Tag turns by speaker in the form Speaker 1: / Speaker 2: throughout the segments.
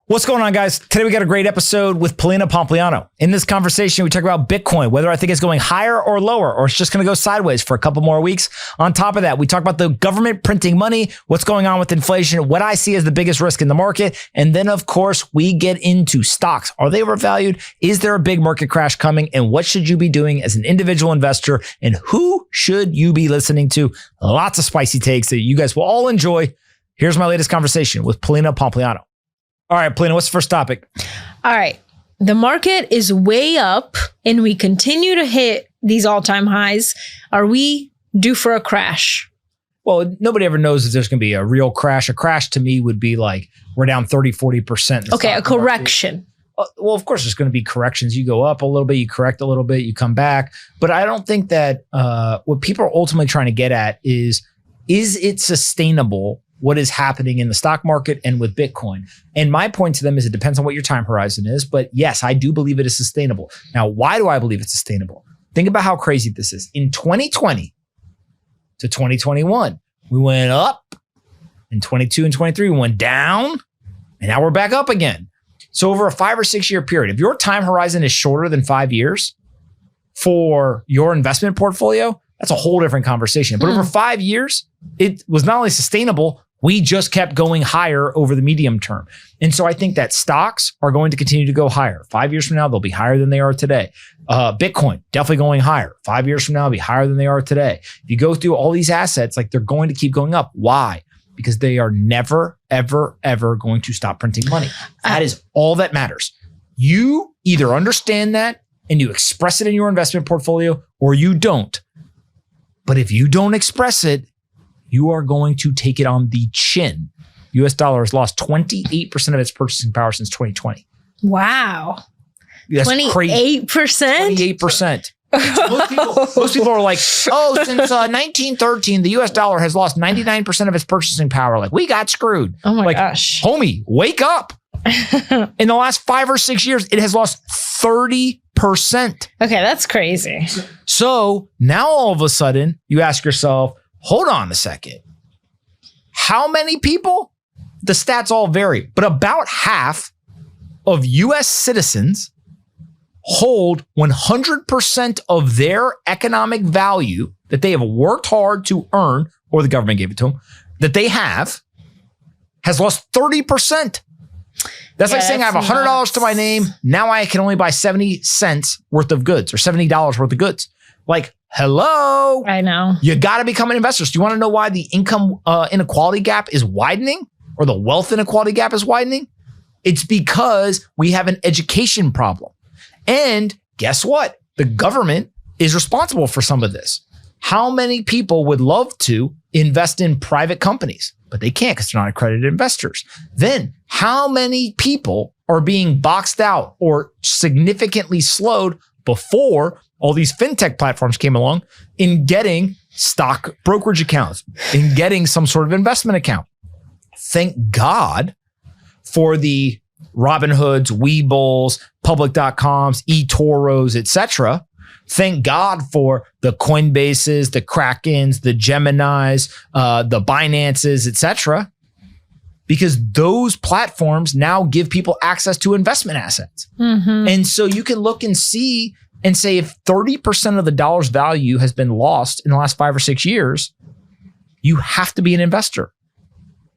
Speaker 1: What's going on, guys? Today we got a great episode with Polina Pompliano. In this conversation, we talk about Bitcoin, whether I think it's going higher or lower, or it's just going to go sideways for a couple more weeks. On top of that, we talk about the government printing money, what's going on with inflation, what I see as the biggest risk in the market. And then, of course, we get into stocks. Are they overvalued? Is there a big market crash coming? And what should you be doing as an individual investor? And who should you be listening to? Lots of spicy takes that you guys will all enjoy. Here's my latest conversation with Polina Pompliano. All right, Polina, what's the first topic?
Speaker 2: All right. The market is way up and we continue to hit these all-time highs. Are we due for a crash?
Speaker 1: Well, nobody ever knows if there's going to be a real crash. A crash to me would be like we're down 30, 40%.
Speaker 2: Okay, a correction.
Speaker 1: Well, of course, there's going to be corrections. You go up a little bit, you correct a little bit, you come back. But I don't think that what people are ultimately trying to get at is it sustainable what is happening in the stock market and with Bitcoin? And my point to them is it depends on what your time horizon is. But yes, I do believe it is sustainable. Now, why do I believe it's sustainable? Think about how crazy this is. In 2020 to 2021, we went up. In 22 and 23, we went down. And now we're back up again. So over a 5 or 6 year period, if your time horizon is shorter than 5 years for your investment portfolio, that's a whole different conversation. But over 5 years, it was not only sustainable, we just kept going higher over the medium term. And so I think that stocks are going to continue to go higher. 5 years from now, they'll be higher than they are today. Bitcoin, definitely going higher. 5 years from now, it'll be higher than they are today. If you go through all these assets, like they're going to keep going up. Why? Because they are never, ever, ever going to stop printing money. That is all that matters. You either understand that and you express it in your investment portfolio or you don't. But if you don't express it, you are going to take it on the chin. US dollar has lost 28% of its purchasing power since 2020.
Speaker 2: Wow.
Speaker 1: That's
Speaker 2: 28%?
Speaker 1: crazy. 28%. Most people are like, oh, since 1913, the US dollar has lost 99% of its purchasing power. Like, we got screwed.
Speaker 2: Oh my
Speaker 1: like,
Speaker 2: gosh.
Speaker 1: Homie, wake up. In the last 5 or 6 years, it has lost 30%.
Speaker 2: Okay, that's crazy.
Speaker 1: So now all of a sudden, you ask yourself, hold on a second. How many people? The stats all vary, but about half of US citizens hold 100% of their economic value that they have worked hard to earn, or the government gave it to them, that they have, has lost 30%. That's like saying I have $100 to my name. Now I can only buy 70 cents worth of goods or $70 worth of goods. Like, hello.
Speaker 2: I know.
Speaker 1: You got to become an investor. So you want to know why the income inequality gap is widening or the wealth inequality gap is widening? It's because we have an education problem. And guess what? The government is responsible for some of this. How many people would love to invest in private companies, but they can't because they're not accredited investors? Then how many people are being boxed out or significantly slowed before all these fintech platforms came along in getting stock brokerage accounts, in getting some sort of investment account? Thank God for the Robinhoods, Weebles, Public.coms, eToros, etc. Thank God for the Coinbases, the Krakens, the Geminis, the Binances, etc. Because those platforms now give people access to investment assets. And so you can look and see and say if 30% of the dollar's value has been lost in the last 5 or 6 years, you have to be an investor.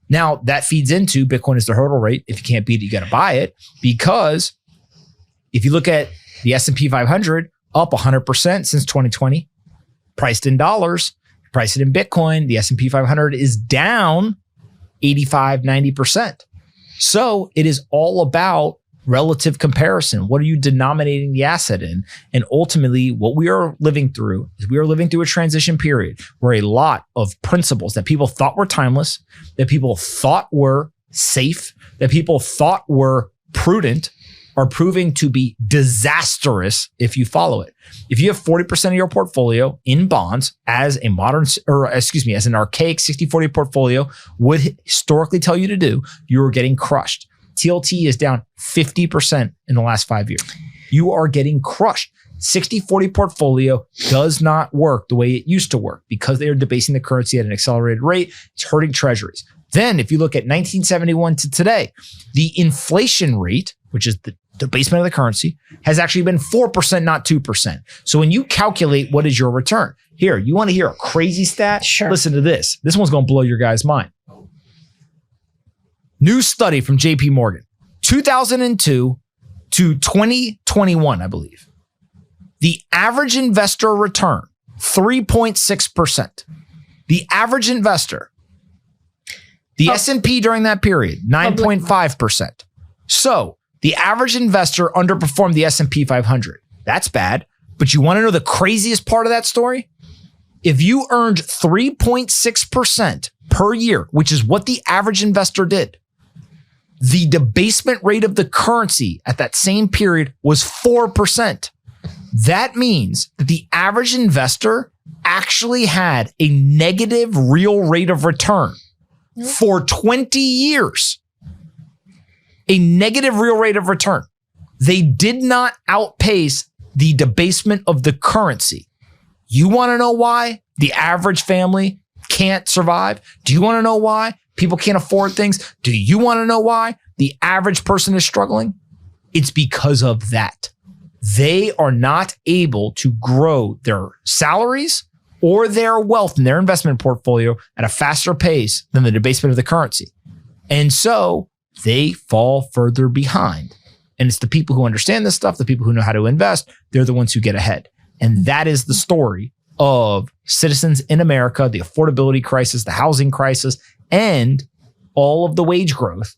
Speaker 1: Now, that feeds into Bitcoin is the hurdle rate. If you can't beat it, you got to buy it. Because if you look at the S&P 500, up 100% since 2020, priced in dollars, price it in Bitcoin, the S&P 500 is down 85, 90%. So it is all about relative comparison. What are you denominating the asset in? And ultimately, what we are living through is we are living through a transition period where a lot of principles that people thought were timeless, that people thought were safe, that people thought were prudent, are proving to be disastrous if you follow it. If you have 40% of your portfolio in bonds as a modern, as an archaic 60-40 portfolio would historically tell you to do, you are getting crushed. TLT is down 50% in the last 5 years. You are getting crushed. 60-40 portfolio does not work the way it used to work because they are debasing the currency at an accelerated rate. It's hurting treasuries. Then if you look at 1971 to today, the inflation rate, which is the debasement of the currency, has actually been 4%, not 2%. So when you calculate what is your return, here, you want to hear a crazy stat?
Speaker 2: Sure.
Speaker 1: Listen to this. This one's going to blow your guys' mind. New study from JP Morgan, 2002 to 2021, I believe. The average investor return, 3.6%. The average investor, the S&P during that period, 9.5%. So the average investor underperformed the S&P 500. That's bad. But you want to know the craziest part of that story? If you earned 3.6% per year, which is what the average investor did, the debasement rate of the currency at that same period was 4%. That means that the average investor actually had a negative real rate of return for 20 years. A negative real rate of return. They did not outpace the debasement of the currency. You want to know why the average family can't survive? Do you want to know why people can't afford things? Do you want to know why the average person is struggling? It's because of that. They are not able to grow their salaries or their wealth in their investment portfolio at a faster pace than the debasement of the currency. And so they fall further behind. And it's the people who understand this stuff, the people who know how to invest, they're the ones who get ahead. And that is the story of citizens in America, the affordability crisis, the housing crisis, and all of the wage growth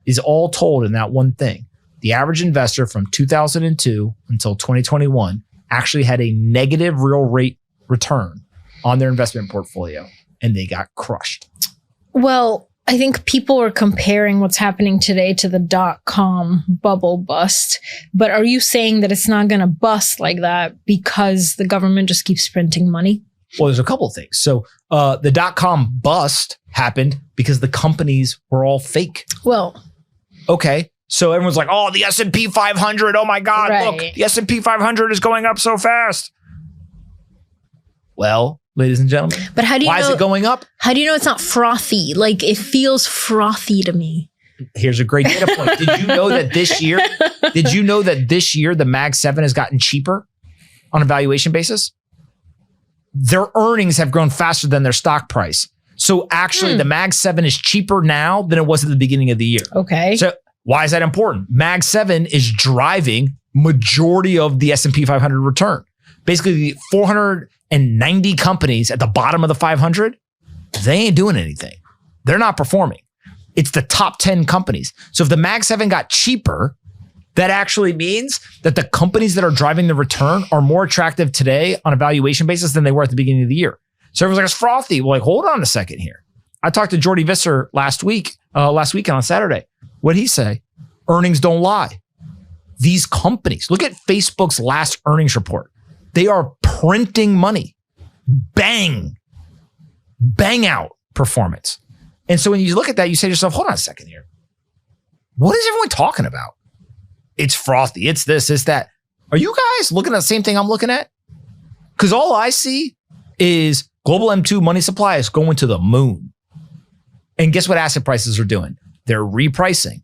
Speaker 1: is all told in that one thing. The average investor from 2002 until 2021 actually had a negative real rate return on their investment portfolio, and they got crushed.
Speaker 2: Well, I think people are comparing what's happening today to the .com bubble bust. But are you saying that it's not going to bust like that because the government just keeps printing money?
Speaker 1: Well, there's a couple of things. So the .com bust happened because the companies were all fake.
Speaker 2: Well,
Speaker 1: okay. So everyone's like, oh, the S&P 500. Oh my God,
Speaker 2: right.
Speaker 1: Look, the S&P 500 is going up so fast. Well, ladies and gentlemen,
Speaker 2: but how do you
Speaker 1: why is it going up?
Speaker 2: How do you know it's not frothy? Like, it feels frothy to me.
Speaker 1: Here's a great data point. Did you know that this year, the Mag 7 has gotten cheaper on a valuation basis? Their earnings have grown faster than their stock price. So actually the Mag 7 is cheaper now than it was at the beginning of the year.
Speaker 2: Okay.
Speaker 1: So why is that important? Mag 7 is driving majority of the S&P 500 return. Basically, the 490 companies at the bottom of the 500, they ain't doing anything. They're not performing. It's the top 10 companies. So if the Mag 7 got cheaper, that actually means that the companies that are driving the return are more attractive today on a valuation basis than they were at the beginning of the year. So everyone's like, it's frothy. Well, like, hold on a second here. I talked to Jordy Visser last weekend on Saturday. What'd he say? Earnings don't lie. These companies, look at Facebook's last earnings report. They are printing money. Bang out performance. And so when you look at that, you say to yourself, hold on a second here. What is everyone talking about? It's frothy. It's this, it's that. Are you guys looking at the same thing I'm looking at? Because all I see is global M2 money supply is going to the moon. And guess what asset prices are doing? They're repricing.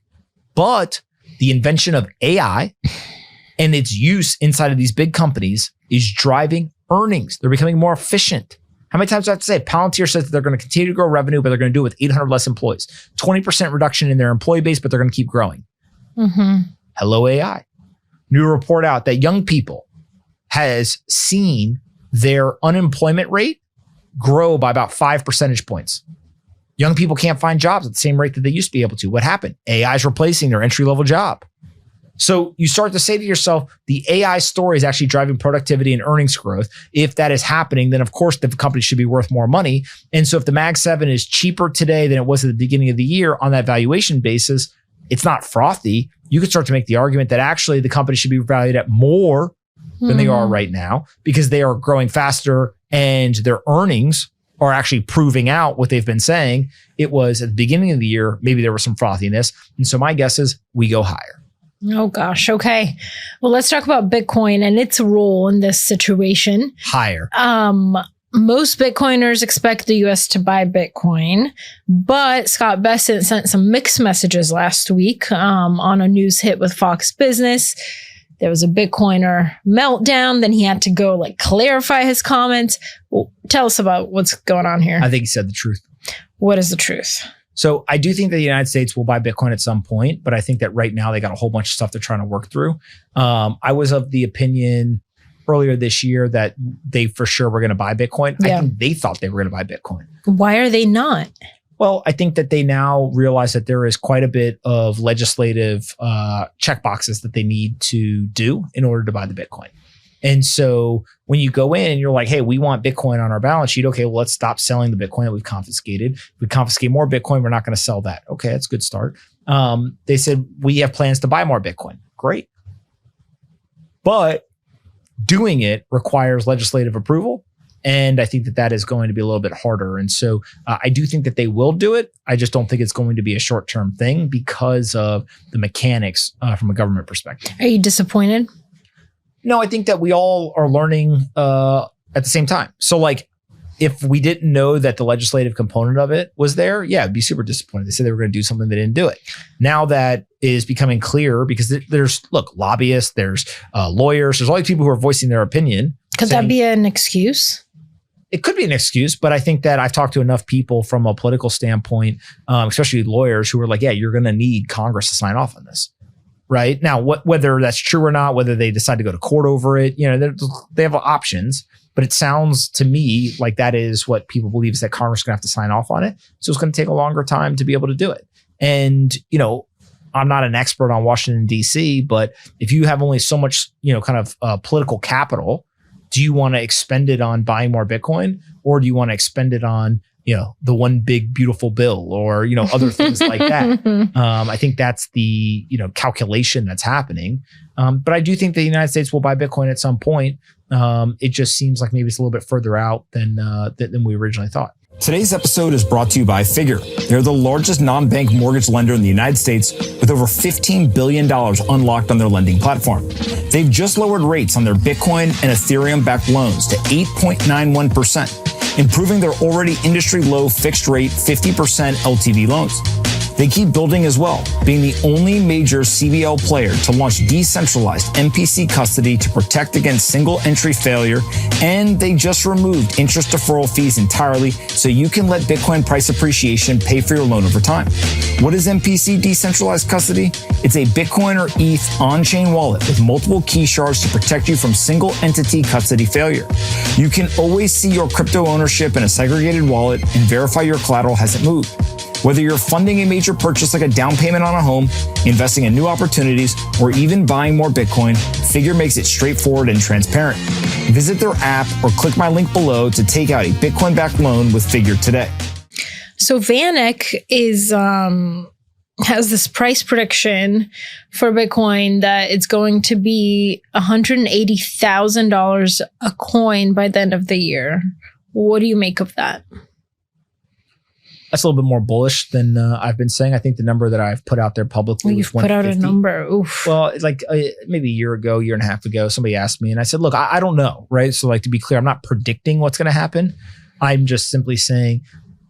Speaker 1: But the invention of AI and its use inside of these big companies is driving earnings. They're becoming more efficient. How many times do I have to say it? Palantir says that they're going to continue to grow revenue, but they're going to do it with 800 less employees. 20% reduction in their employee base, but they're going to keep growing. Mm-hmm. Hello, AI. New report out that young people has seen their unemployment rate grow by about 5 percentage points. Young people can't find jobs at the same rate that they used to be able to. What happened? AI is replacing their entry-level job. So you start to say to yourself, the AI story is actually driving productivity and earnings growth. If that is happening, then of course the company should be worth more money. And so if the Mag 7 is cheaper today than it was at the beginning of the year on that valuation basis, it's not frothy. You could start to make the argument that actually the company should be valued at more than they are right now because they are growing faster and their earnings are actually proving out what they've been saying. It was at the beginning of the year, maybe there was some frothiness. And so my guess is we go higher.
Speaker 2: Oh gosh. Okay. Well, let's talk about Bitcoin and its role in this situation.
Speaker 1: Higher.
Speaker 2: most Bitcoiners expect the US to buy Bitcoin, but Scott Bessent sent some mixed messages last week on a news hit with Fox Business. There was a Bitcoiner meltdown. Then he had to go clarify his comments. Well, tell us about what's going on here.
Speaker 1: I think he said the truth.
Speaker 2: What is the truth?
Speaker 1: So I do think that the United States will buy Bitcoin at some point, but I think that right now they got a whole bunch of stuff they're trying to work through. I was of the opinion earlier this year that they for sure were going to buy Bitcoin.
Speaker 2: Yeah.
Speaker 1: I think they thought they were going to buy Bitcoin.
Speaker 2: Why are they not?
Speaker 1: Well, I think that they now realize that there is quite a bit of legislative checkboxes that they need to do in order to buy the Bitcoin. And so when you go in and you're like, hey, we want Bitcoin on our balance sheet. Okay, well, let's stop selling the Bitcoin that we've confiscated. If we confiscate more Bitcoin, we're not going to sell that. Okay, that's a good start. They said, we have plans to buy more Bitcoin. Great. But doing it requires legislative approval. And I think that that is going to be a little bit harder. And so I do think that they will do it. I just don't think it's going to be a short-term thing because of the mechanics from a government perspective.
Speaker 2: Are you disappointed?
Speaker 1: No, I think that we all are learning at the same time. So if we didn't know that the legislative component of it was there, yeah, it'd be super disappointed. They said they were going to do something, they didn't do it. Now that is becoming clear because there's lobbyists, there's lawyers, there's all these people who are voicing their opinion.
Speaker 2: Could that be an excuse?
Speaker 1: It could be an excuse, but I think that I've talked to enough people from a political standpoint, especially lawyers who are like, yeah, you're going to need Congress to sign off on this. Right now, whether that's true or not, whether they decide to go to court over it, they have options. But it sounds to me like that is what people believe is that Congress is going to have to sign off on it. So it's going to take a longer time to be able to do it. And I'm not an expert on Washington D.C., but if you have only so much political capital, do you want to expend it on buying more Bitcoin, or do you want to expend it on the one big beautiful bill or, other things like that. I think that's the, calculation that's happening. But I do think the United States will buy Bitcoin at some point. It just seems like maybe it's a little bit further out than we originally thought.
Speaker 3: Today's episode is brought to you by Figure. They're the largest non-bank mortgage lender in the United States with over $15 billion unlocked on their lending platform. They've just lowered rates on their Bitcoin and Ethereum-backed loans to 8.91%, improving their already industry-low fixed-rate 50% LTV loans. They keep building as well, being the only major CBL player to launch decentralized MPC custody to protect against single entry failure. And they just removed interest deferral fees entirely so you can let Bitcoin price appreciation pay for your loan over time. What is MPC decentralized custody? It's a Bitcoin or ETH on-chain wallet with multiple key shards to protect you from single entity custody failure. You can always see your crypto ownership in a segregated wallet and verify your collateral hasn't moved. Whether you're funding a major purchase like a down payment on a home, investing in new opportunities, or even buying more Bitcoin, Figure makes it straightforward and transparent. Visit their app or click my link below to take out a Bitcoin-backed loan with Figure today.
Speaker 2: So VanEck has this price prediction for Bitcoin that it's going to be $180,000 a coin by the end of the year. What do you make of that?
Speaker 1: That's a little bit more bullish than I've been saying. I think the number that I've put out there publicly
Speaker 2: Well, you've put out a number. Oof.
Speaker 1: Well, maybe a year and a half ago, somebody asked me and I said, look, I don't know, right? So to be clear, I'm not predicting what's going to happen. I'm just simply saying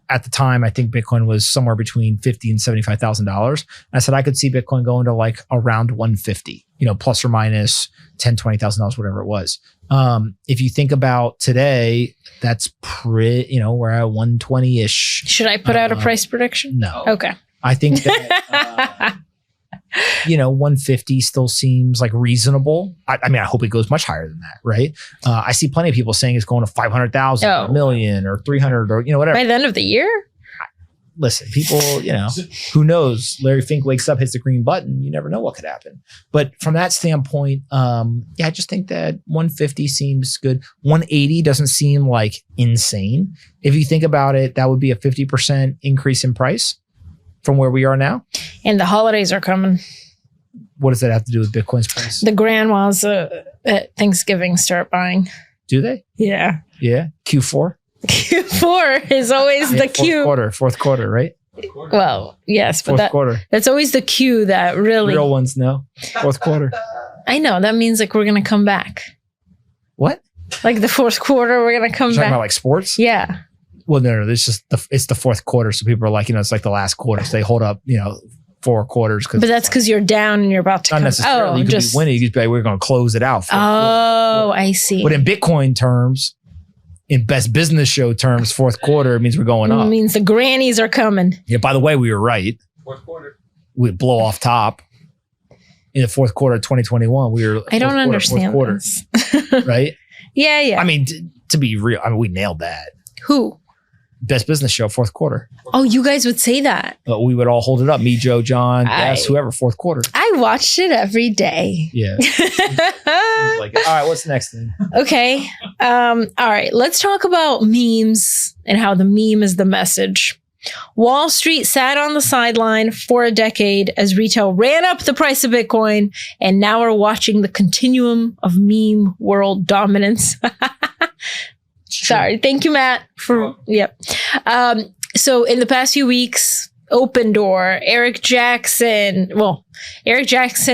Speaker 1: at the time, I think Bitcoin was somewhere between $50,000 and $75,000. I said I could see Bitcoin going to around 150, plus or minus $10,000, $20,000, whatever it was. If you think about today, that's pretty, we're at 120-ish.
Speaker 2: Should I put out a price prediction?
Speaker 1: No.
Speaker 2: Okay.
Speaker 1: I think that, 150 still seems reasonable. I mean, I hope it goes much higher than that, right? I see plenty of people saying it's going to 500,000 or a million or 300 or, whatever.
Speaker 2: By the end of the year?
Speaker 1: Listen, people, who knows? Larry Fink wakes up, hits the green button. You never know what could happen. But from that standpoint, I just think that 150 seems good. 180 doesn't seem insane. If you think about it, that would be a 50% increase in price from where we are now. And
Speaker 2: the holidays are coming.
Speaker 1: What does that have to do with Bitcoin's price?
Speaker 2: The grandmas at Thanksgiving start buying.
Speaker 1: Do they?
Speaker 2: Yeah.
Speaker 1: Yeah. Q4?
Speaker 2: Q4 is always the Q.
Speaker 1: Fourth quarter, right?
Speaker 2: Well, yes, but that's always the Q that really.
Speaker 1: Real ones know. Fourth quarter.
Speaker 2: I know. That means we're going to come back.
Speaker 1: What?
Speaker 2: Like the fourth quarter, we're going to come
Speaker 1: You're
Speaker 2: back.
Speaker 1: talking about like sports?
Speaker 2: Yeah.
Speaker 1: Well, no, it's just it's the fourth quarter. So people are like, it's like the last quarter. So they hold up, 4 quarters.
Speaker 2: But that's because you're down and you're about to
Speaker 1: not
Speaker 2: come.
Speaker 1: necessarily. You could be winning. You could be like, we're going to close it out.
Speaker 2: I see.
Speaker 1: But in Bitcoin terms, in best business show terms, fourth quarter means we're going up.
Speaker 2: It means the grannies are coming.
Speaker 1: Yeah. By the way, we were right.
Speaker 4: Fourth quarter.
Speaker 1: We blow off top in the fourth quarter of 2021. We were.
Speaker 2: I don't understand
Speaker 1: this.
Speaker 2: this.
Speaker 1: Right?
Speaker 2: Yeah.
Speaker 1: I mean, to be real, we nailed that.
Speaker 2: Who?
Speaker 1: Best business show, fourth quarter.
Speaker 2: Oh, you guys would say that.
Speaker 1: But we would all hold it up. Me, Joe, John, Yes, whoever, fourth quarter.
Speaker 2: I watched it every day.
Speaker 1: Yeah. All right, what's the next thing?
Speaker 2: Okay. All right. Let's talk about memes and how the meme is the message. Wall Street sat on the sideline for a decade as retail ran up the price of Bitcoin, and now we're watching the continuum of meme world dominance. Sorry. Thank you, Matt. Yep. So in the past few weeks, Open Door, Eric Jackson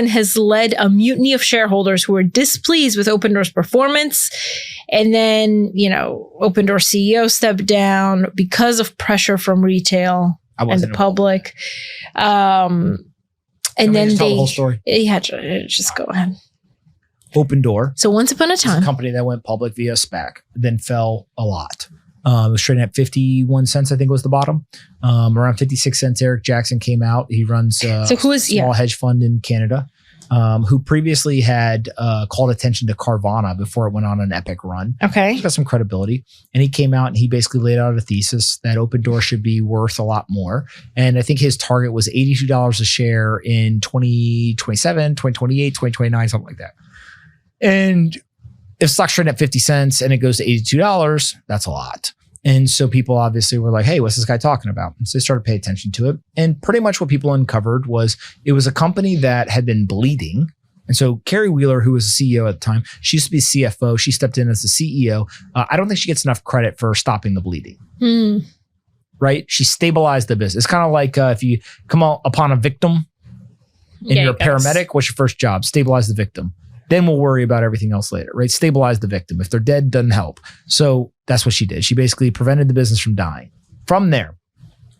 Speaker 2: has led a mutiny of shareholders who are displeased with Open Door's performance. And then, Open Door CEO stepped down because of pressure from retail and the public. And then
Speaker 1: tell the whole story.
Speaker 2: Yeah, just go ahead.
Speaker 1: Open Door.
Speaker 2: So once upon a time,
Speaker 1: a company that went public via SPAC, then fell a lot. It was trading at 51 cents, I think was the bottom. Around 56 cents, Eric Jackson came out. He runs a small hedge fund in Canada, who previously had called attention to Carvana before it went on an epic run.
Speaker 2: Okay.
Speaker 1: He's got some credibility. And he came out and he basically laid out a thesis that Open Door should be worth a lot more. And I think his target was $82 a share in 2027, 2028, 2029, something like that. And if stock's trading at 50 cents and it goes to $82, that's a lot. And so people obviously were like, hey, what's this guy talking about? And so they started to pay attention to it. And pretty much what people uncovered was it was a company that had been bleeding. And so Carrie Wheeler, who was the CEO at the time, she used to be CFO. She stepped in as the CEO. I don't think she gets enough credit for stopping the bleeding. Right? She stabilized the business. It's kind of like if you come upon a victim and you're a paramedic, what's your first job? Stabilize the victim. Then we'll worry about everything else later, right? Stabilize the victim. If they're dead, doesn't help. So that's what she did. She basically prevented the business from dying. From there,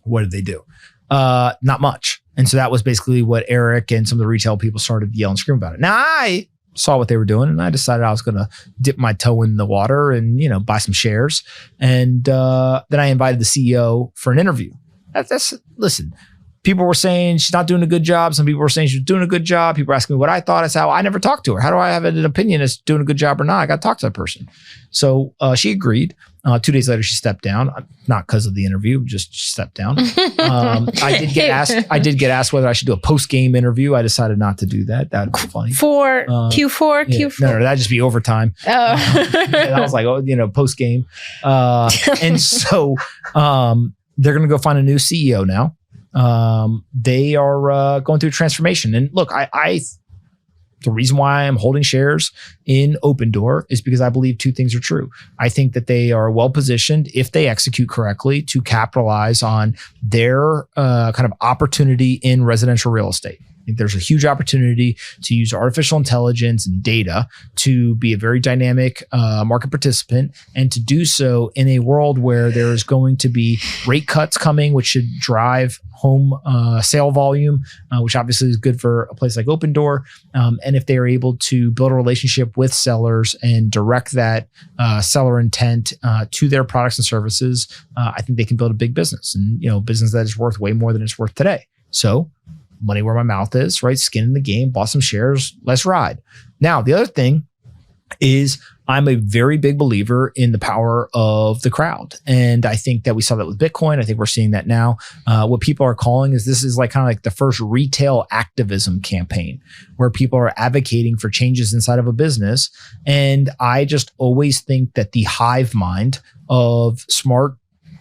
Speaker 1: what did they do? Not much. And so that was basically what Eric and some of the retail people started to yell and scream about it. Now I saw what they were doing and I decided I was going to dip my toe in the water and, buy some shares. And then I invited the CEO for an interview. Listen. People were saying she's not doing a good job. Some people were saying she's doing a good job. People were asking me what I thought. I said, I never talked to her. How do I have an opinion as doing a good job or not? I got to talk to that person. So she agreed. 2 days later, she stepped down. Not because of the interview, just she stepped down. I did get asked whether I should do a post-game interview. I decided not to do that. That'd be funny.
Speaker 2: For Q4?
Speaker 1: Yeah.
Speaker 2: Q4?
Speaker 1: No, that'd just be overtime.
Speaker 2: Oh.
Speaker 1: I was like, post-game. And so they're going to go find a new CEO now. They are going through a transformation. And look, the reason why I'm holding shares in Open Door is because I believe two things are true. I think that they are well positioned if they execute correctly to capitalize on their kind of opportunity in residential real estate. I think there's a huge opportunity to use artificial intelligence and data to be a very dynamic market participant, and to do so in a world where there is going to be rate cuts coming, which should drive home sale volume, which obviously is good for a place like Open Door. And if they are able to build a relationship with sellers and direct that seller intent to their products and services, I think they can build a big business, and business that is worth way more than it's worth today. So money where my mouth is, right? Skin in the game, bought some shares, let's ride. Now, the other thing is I'm a very big believer in the power of the crowd. And I think that we saw that with Bitcoin. I think we're seeing that now. What people are calling is this is like kind of like the first retail activism campaign where people are advocating for changes inside of a business. And I just always think that the hive mind of smart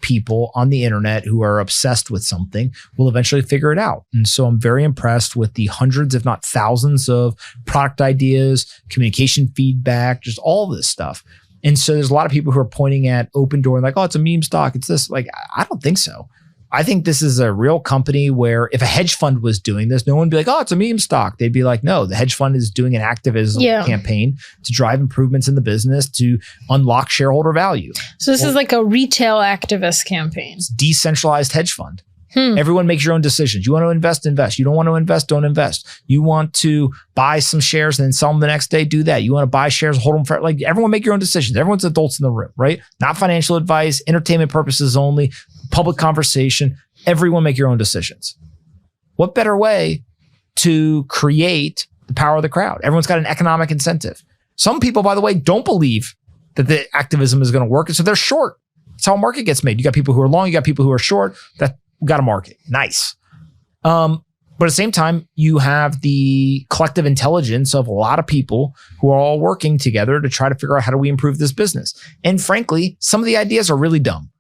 Speaker 1: people on the internet who are obsessed with something will eventually figure it out. And so I'm very impressed with the hundreds, if not thousands, of product ideas, communication feedback, just all this stuff. And so there's a lot of people who are pointing at Open Door and like, oh, it's a meme stock. It's this. Like, I don't think so. I think this is a real company where if a hedge fund was doing this, no one would be like, oh, it's a meme stock. They'd be like, no, the hedge fund is doing an activism campaign to drive improvements in the business to unlock shareholder value.
Speaker 2: So this is like a retail activist campaign.
Speaker 1: It's decentralized hedge fund. Everyone makes your own decisions. You want to invest, invest. You don't want to invest, don't invest. You want to buy some shares and then sell them the next day, do that. You want to buy shares, hold them for, like, everyone make your own decisions. Everyone's adults in the room, right? Not financial advice, entertainment purposes only, public conversation. Everyone make your own decisions. What better way to create the power of the crowd? Everyone's got an economic incentive. Some people, by the way, don't believe that the activism is going to work. And so they're short. That's how a market gets made. You got people who are long, you got people who are short. That got a market. Nice. But at the same time, you have the collective intelligence of a lot of people who are all working together to try to figure out how do we improve this business. And frankly, some of the ideas are really dumb.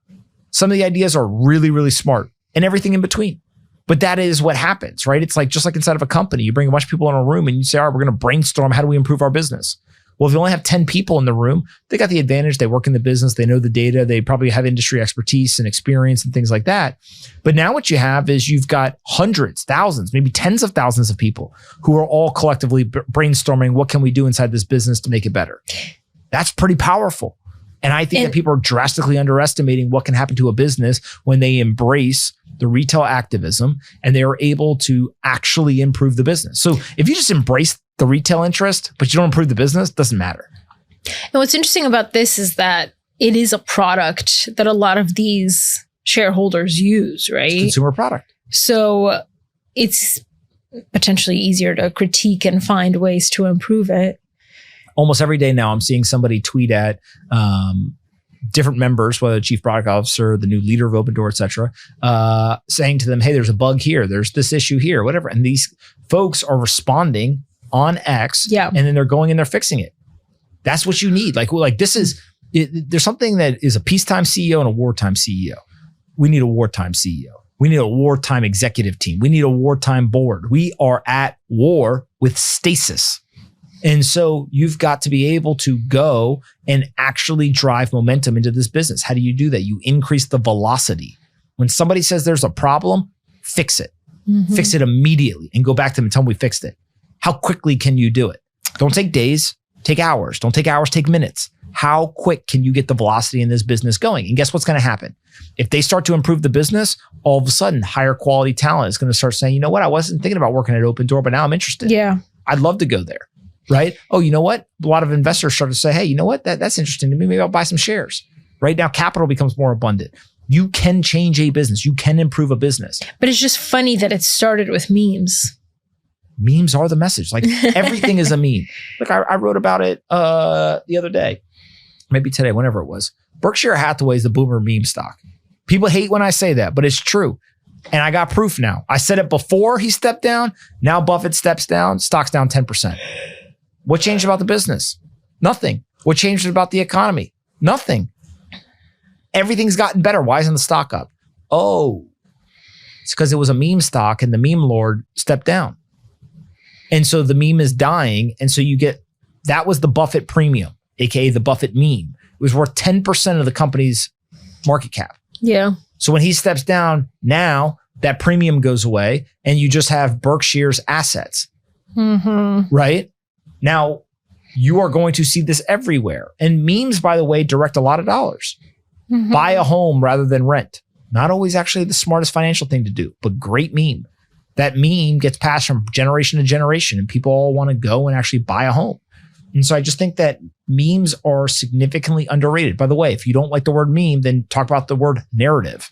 Speaker 1: Some of the ideas are really, really smart and everything in between. But that is what happens, right? It's like, just like inside of a company, you bring a bunch of people in a room and you say, all right, we're going to brainstorm. How do we improve our business? Well, if you only have 10 people in the room, they got the advantage. They work in the business. They know the data. They probably have industry expertise and experience and things like that. But now what you have is you've got hundreds, thousands, maybe tens of thousands of people who are all collectively brainstorming, what can we do inside this business to make it better? That's pretty powerful. And I think that people are drastically underestimating what can happen to a business when they embrace the retail activism and they are able to actually improve the business. So if you just embrace the retail interest, but you don't improve the business, doesn't matter.
Speaker 2: And what's interesting about this is that it is a product that a lot of these shareholders use, right?
Speaker 1: It's a consumer product.
Speaker 2: So it's potentially easier to critique and find ways to improve it.
Speaker 1: Almost every day now, I'm seeing somebody tweet at different members, whether the chief product officer, the new leader of Open Door, et cetera, saying to them, hey, there's a bug here. There's this issue here, whatever. And these folks are responding on X, and then they're going and they're fixing it. That's what you need. Like this is, there's something that is a peacetime CEO and a wartime CEO. We need a wartime CEO. We need a wartime executive team. We need a wartime board. We are at war with stasis. And so you've got to be able to go and actually drive momentum into this business. How do you do that? You increase the velocity. When somebody says there's a problem, fix it. Fix it immediately and go back to them and tell them we fixed it. How quickly can you do it? Don't take days, take hours. Don't take hours, take minutes. How quick can you get the velocity in this business going? And guess what's going to happen? If they start to improve the business, all of a sudden, higher quality talent is going to start saying, you know what? I wasn't thinking about working at Open Door, but now I'm interested.
Speaker 2: Yeah.
Speaker 1: I'd love to go there. Right? Oh, you know what? A lot of investors start to say, hey, you know what? That's interesting to me. Maybe I'll buy some shares. Right now, capital becomes more abundant. You can change a business. You can improve a business.
Speaker 2: But it's just funny that it started with memes.
Speaker 1: Memes are the message. Like everything is a meme. Look, I wrote about it the other day, maybe today, whenever it was. Berkshire Hathaway is the boomer meme stock. People hate when I say that, but it's true. And I got proof now. I said it before he stepped down. Now Buffett steps down, stock's down 10%. What changed about the business? Nothing. What changed about the economy? Nothing. Everything's gotten better. Why isn't the stock up? Oh, it's because it was a meme stock and the meme lord stepped down. And so the meme is dying. And so you get, that was the Buffett premium, AKA the Buffett meme. It was worth 10% of the company's market cap.
Speaker 2: Yeah.
Speaker 1: So when he steps down, now that premium goes away and you just have Berkshire's assets. Right? Now, you are going to see this everywhere. And memes, by the way, direct a lot of dollars. Buy a home rather than rent. Not always actually the smartest financial thing to do, but great meme. That meme gets passed from generation to generation and people all want to go and actually buy a home. And so I just think that memes are significantly underrated. By the way, if you don't like the word meme, then talk about the word narrative.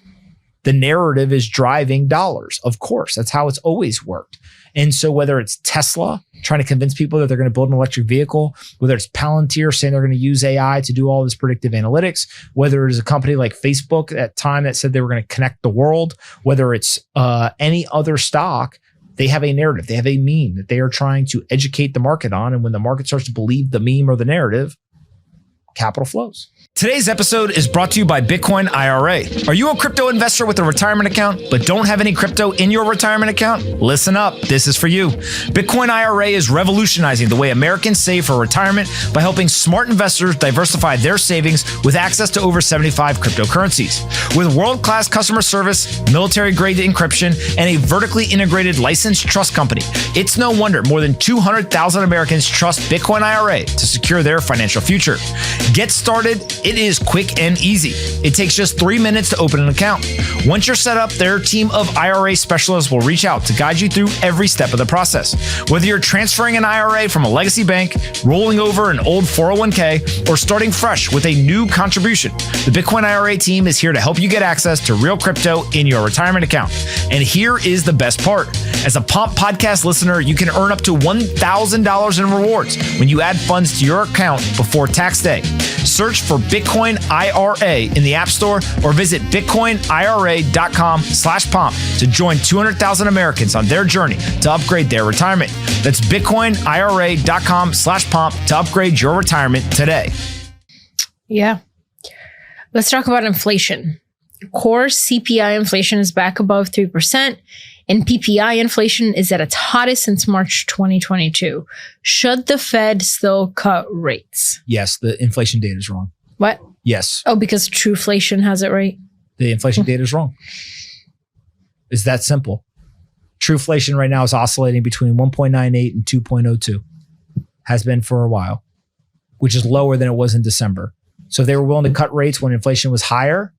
Speaker 1: The narrative is driving dollars. Of course, that's how it's always worked. And so whether it's Tesla trying to convince people that they're going to build an electric vehicle, whether it's Palantir saying they're going to use AI to do all this predictive analytics, whether it is a company like Facebook at time that said they were going to connect the world, whether it's any other stock, they have a narrative. They have a meme that they are trying to educate the market on. And when the market starts to believe the meme or the narrative, capital flows. Today's episode is brought to you by Bitcoin IRA. Are you a crypto investor with a retirement account but don't have any crypto in your retirement account? Listen up, this is for you. Bitcoin IRA is revolutionizing the way Americans save for retirement by helping smart investors diversify their savings with access to over 75 cryptocurrencies. With world-class customer service, military-grade encryption, and a vertically integrated licensed trust company, it's no wonder more than 200,000 Americans trust Bitcoin IRA to secure their financial future. Get started. It is quick and easy. It takes just 3 minutes to open an account. Once you're set up, their team of IRA specialists will reach out to guide you through every step of the process. Whether you're transferring an IRA from a legacy bank, rolling over an old 401k, or starting fresh with a new contribution, the Bitcoin IRA team is here to help you get access to real crypto in your retirement account. And here is the best part. As a Pomp podcast listener, you can earn up to $1,000 in rewards when you add funds to your account before tax day. Search for Bitcoin IRA in the App Store or visit bitcoinira.com/pomp to join 200,000 Americans on their journey to upgrade their retirement. That's bitcoinira.com/pomp to upgrade your retirement today.
Speaker 2: Yeah. Let's talk about inflation. Core CPI inflation is back above 3%, and PPI inflation is at its hottest since March 2022. Should the Fed still cut rates?
Speaker 1: Yes, the inflation data is wrong.
Speaker 2: What?
Speaker 1: Yes.
Speaker 2: Oh, because Trueflation has it right?
Speaker 1: The inflation data is wrong. It's that simple. Trueflation right now is oscillating between 1.98 and 2.02. Has been for a while, which is lower than it was in December. So if they were willing to cut rates when inflation was higher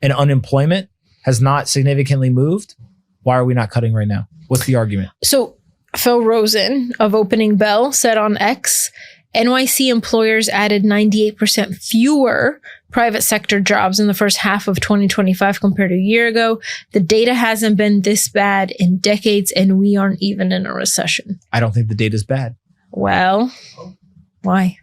Speaker 1: and unemployment has not significantly moved, why are we not cutting right now? What's the argument?
Speaker 2: So Phil Rosen of Opening Bell said on X, NYC employers added 98% fewer private sector jobs in the first half of 2025 compared to a year ago. The data hasn't been this bad in decades, and we aren't even in a recession.
Speaker 1: I don't think the data is bad.
Speaker 2: Well, why?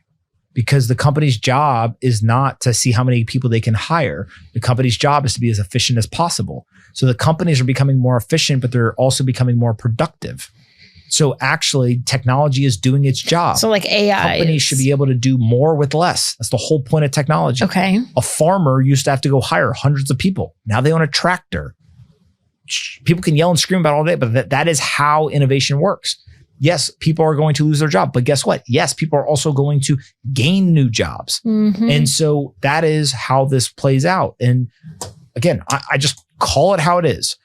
Speaker 1: Because the company's job is not to see how many people they can hire. The company's job is to be as efficient as possible. So the companies are becoming more efficient, but they're also becoming more productive. So actually, technology is doing its job.
Speaker 2: So like AI.
Speaker 1: Companies should be able to do more with less. That's the whole point of technology.
Speaker 2: Okay.
Speaker 1: A farmer used to have to go hire hundreds of people. Now they own a tractor. People can yell and scream about it all day, but that is how innovation works. Yes, people are going to lose their job, but guess what? Yes, people are also going to gain new jobs. Mm-hmm. And so that is how this plays out. And again, I just call it how it is.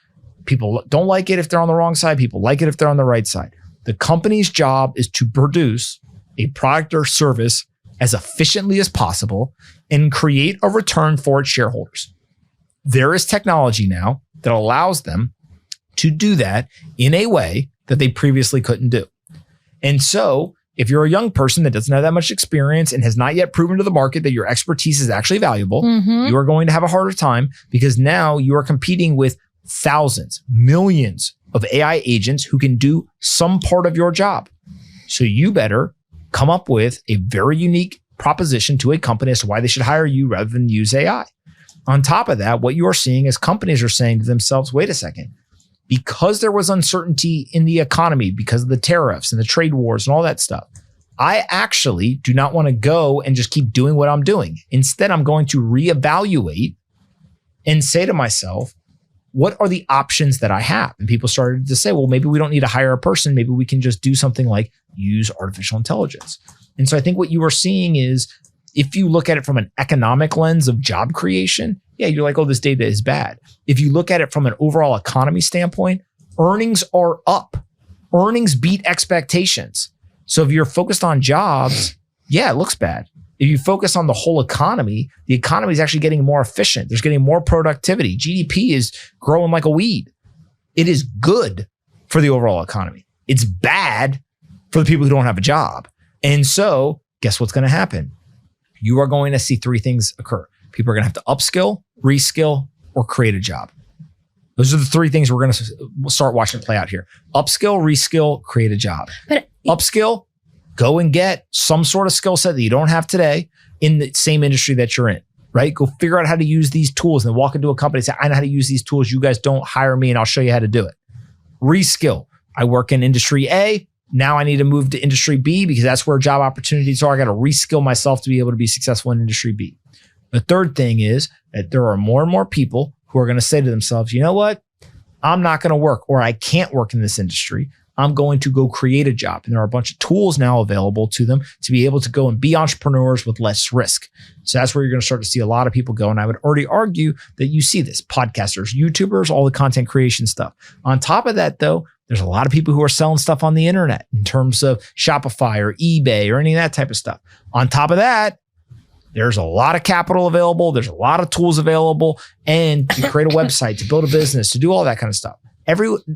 Speaker 1: People don't like it if they're on the wrong side. People like it if they're on the right side. The company's job is to produce a product or service as efficiently as possible and create a return for its shareholders. There is technology now that allows them to do that in a way that they previously couldn't do. And so if you're a young person that doesn't have that much experience and has not yet proven to the market that your expertise is actually valuable, you are going to have a harder time because now you are competing with thousands, millions of AI agents who can do some part of your job. So you better come up with a very unique proposition to a company as to why they should hire you rather than use AI. On top of that, what you are seeing is companies are saying to themselves, wait a second, because there was uncertainty in the economy because of the tariffs and the trade wars and all that stuff, I actually do not want to go and just keep doing what I'm doing. Instead, I'm going to reevaluate and say to myself, what are the options that I have? And people started to say, well, maybe we don't need to hire a person. Maybe we can just do something like use artificial intelligence. And so I think what you are seeing is if you look at it from an economic lens of job creation, yeah, you're like, oh, this data is bad. If you look at it from an overall economy standpoint, earnings are up. Earnings beat expectations. So if you're focused on jobs, yeah, it looks bad. If you focus on the whole economy, the economy is actually getting more efficient. There's getting more productivity. GDP is growing like a weed. It is good for the overall economy. It's bad for the people who don't have a job. And so guess what's going to happen? You are going to see three things occur. People are going to have to upskill, reskill, or create a job. Those are the three things we're going to start watching play out here. Upskill, reskill, create a job. But upskill, go and get some sort of skill set that you don't have today in the same industry that you're in, right? Go figure out how to use these tools and then walk into a company and say, I know how to use these tools. You guys don't hire me and I'll show you how to do it. Reskill. I work in industry A. now I need to move to industry B because that's where job opportunities are. I got to reskill myself to be able to be successful in industry B. The third thing is that there are more and more people who are going to say to themselves, you know what? I'm not going to work, or I can't work in this industry. I'm going to go create a job. And there are a bunch of tools now available to them to be able to go and be entrepreneurs with less risk. So that's where you're going to start to see a lot of people go. And I would already argue that you see this: podcasters, YouTubers, all the content creation stuff. On top of that, though, there's a lot of people who are selling stuff on the internet in terms of Shopify or eBay or any of that type of stuff. On top of that, there's a lot of capital available. There's a lot of tools available, and to create a website, to build a business, to do all that kind of stuff.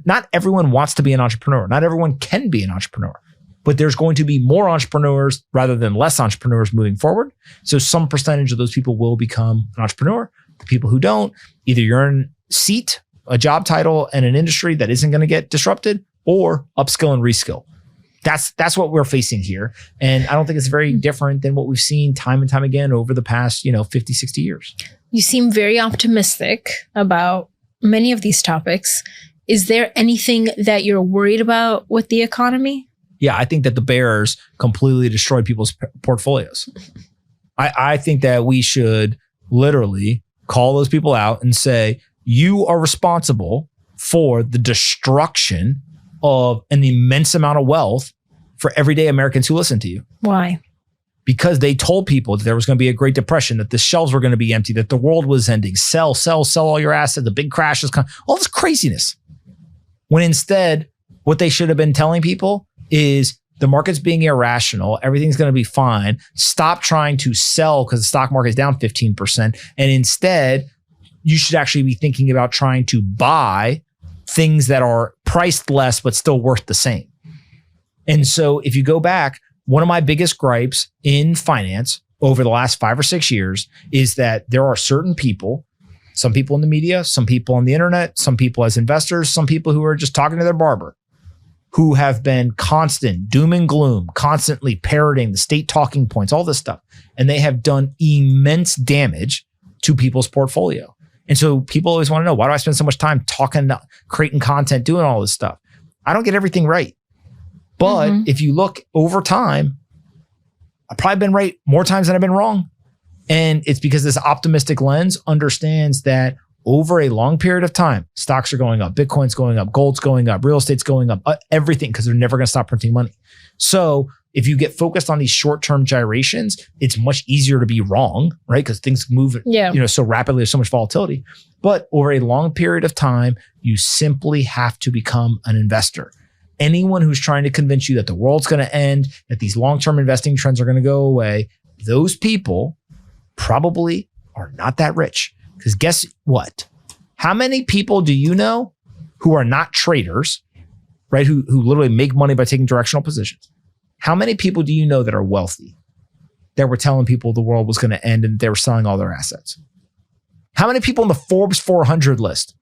Speaker 1: Not everyone wants to be an entrepreneur. Not everyone can be an entrepreneur, but there's going to be more entrepreneurs rather than less entrepreneurs moving forward. So some percentage of those people will become an entrepreneur. The people who don't, either you're in a job title and an industry that isn't going to get disrupted, or upskill and reskill. That's what we're facing here. And I don't think it's very different than what we've seen time and time again over the past, 50, 60 years.
Speaker 2: You seem very optimistic about many of these topics. Is there anything that you're worried about with the economy?
Speaker 1: Yeah, I think that the bears completely destroyed people's portfolios. I think that we should literally call those people out and say, you are responsible for the destruction of an immense amount of wealth for everyday Americans who listen to you.
Speaker 2: Why?
Speaker 1: Because they told people that there was going to be a Great Depression, that the shelves were going to be empty, that the world was ending. Sell all your assets. The big crash is coming. All this craziness. When instead, what they should have been telling people is the market's being irrational. Everything's going to be fine. Stop trying to sell because the stock market is down 15%. And instead, you should actually be thinking about trying to buy things that are priced less, but still worth the same. And so if you go back, one of my biggest gripes in finance over the last 5 or 6 years is that there are certain people, some people in the media, some people on the internet, some people as investors, some people who are just talking to their barber, who have been constant doom and gloom, constantly parroting the state talking points, all this stuff. And they have done immense damage to people's portfolio. And so people always want to know, why do I spend so much time talking, creating content, doing all this stuff? I don't get everything right. But if you look over time, I've probably been right more times than I've been wrong. And it's because this optimistic lens understands that over a long period of time, stocks are going up, Bitcoin's going up, gold's going up, real estate's going up, everything, because they're never going to stop printing money. So if you get focused on these short-term gyrations, it's much easier to be wrong, right? Because things move so rapidly, there's so much volatility. But over a long period of time, you simply have to become an investor. Anyone who's trying to convince you that the world's going to end, that these long-term investing trends are going to go away, those people probably are not that rich. Because guess what? How many people do you know who are not traders, right? Who literally make money by taking directional positions? How many people do you know that are wealthy, that were telling people the world was going to end and they were selling all their assets? How many people in the Forbes 400 list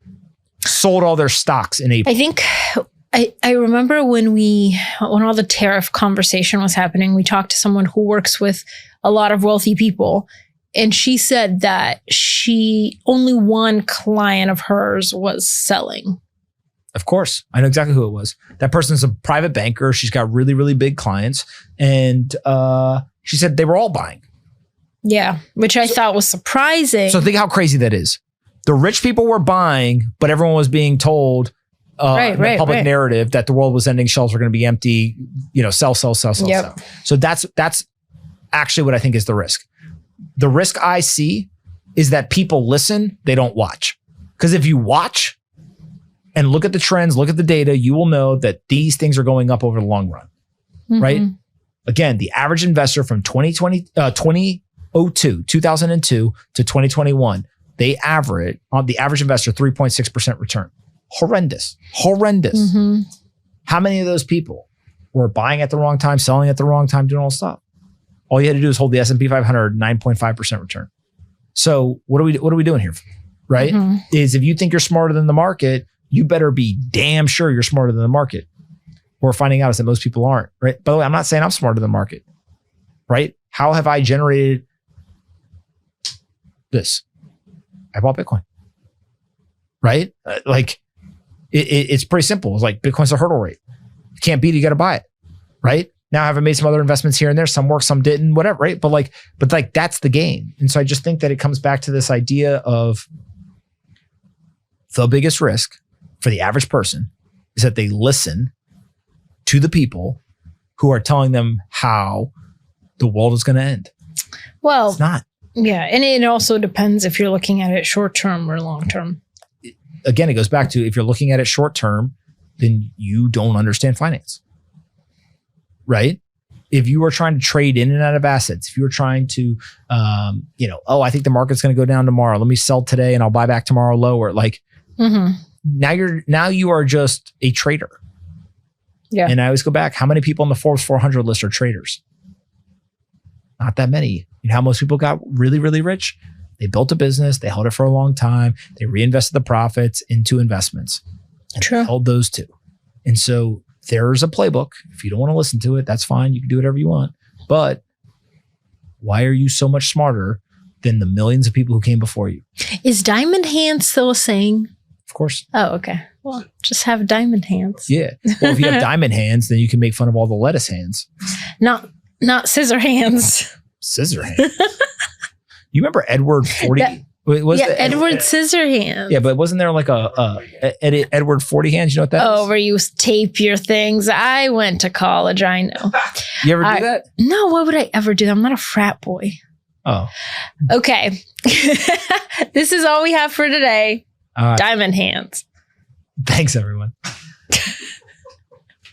Speaker 1: sold all their stocks in April?
Speaker 2: I think I remember when all the tariff conversation was happening, we talked to someone who works with a lot of wealthy people. And she said that only one client of hers was selling.
Speaker 1: Of course. I know exactly who it was. That person's a private banker. She's got really, really big clients. And she said they were all buying.
Speaker 2: Yeah, which I thought was surprising.
Speaker 1: So think how crazy that is. The rich people were buying, but everyone was being told in the public narrative that the world was ending, shelves were going to be empty, sell. So that's actually what I think is the risk. The risk I see is that people listen, they don't watch. Because if you watch and look at the trends, look at the data, you will know that these things are going up over the long run, right? Again, the average investor from 2002 to 2021, the average investor, 3.6% return. Horrendous. How many of those people were buying at the wrong time, selling at the wrong time, doing all this stuff? All you had to do is hold the S&P 500, 9.5% return. So what are we doing here, right? Is if you think you're smarter than the market, you better be damn sure you're smarter than the market. What we're finding out is that most people aren't, right? By the way, I'm not saying I'm smarter than the market, right? How have I generated this? I bought Bitcoin, right? It's pretty simple. It's like Bitcoin's a hurdle rate. You can't beat it, you got to buy it. right? Now I haven't made some other investments here and there. Some worked, some didn't, whatever, right? But like that's the game. And so I just think that it comes back to this idea of the biggest risk for the average person is that they listen to the people who are telling them how the world is going to end.
Speaker 2: Well,
Speaker 1: It's not.
Speaker 2: yeah. And it also depends if you're looking at it short term or long term.
Speaker 1: Again, it goes back to if you're looking at it short term, then you don't understand finance, right? If you are trying to trade in and out of assets, if you are trying to, I think the market's going to go down tomorrow. Let me sell today and I'll buy back tomorrow lower. Like now you are just a trader.
Speaker 2: Yeah.
Speaker 1: And I always go back. How many people on the Forbes 400 list are traders? Not that many. You know how most people got really, really rich? They built a business. They held it for a long time. They reinvested the profits into investments. And
Speaker 2: True.
Speaker 1: They held those two. And so there's a playbook. If you don't want to listen to it, that's fine. You can do whatever you want. But why are you so much smarter than the millions of people who came before you?
Speaker 2: Is diamond hands still a saying?
Speaker 1: Of course.
Speaker 2: Oh, okay. Well, just have diamond hands.
Speaker 1: Yeah. Well, if you have diamond hands, then you can make fun of all the lettuce hands.
Speaker 2: Not scissor hands.
Speaker 1: Scissor hands. You remember Edward 40?
Speaker 2: Edward Scissorhands.
Speaker 1: Yeah, but wasn't there like a Edward 40 hands? You know what that is?
Speaker 2: Oh, where you tape your things. I went to college. I know.
Speaker 1: You ever do that?
Speaker 2: No, why would I ever do that? I'm not a frat boy.
Speaker 1: Oh.
Speaker 2: Okay. This is all we have for today. Diamond hands.
Speaker 1: Thanks, everyone.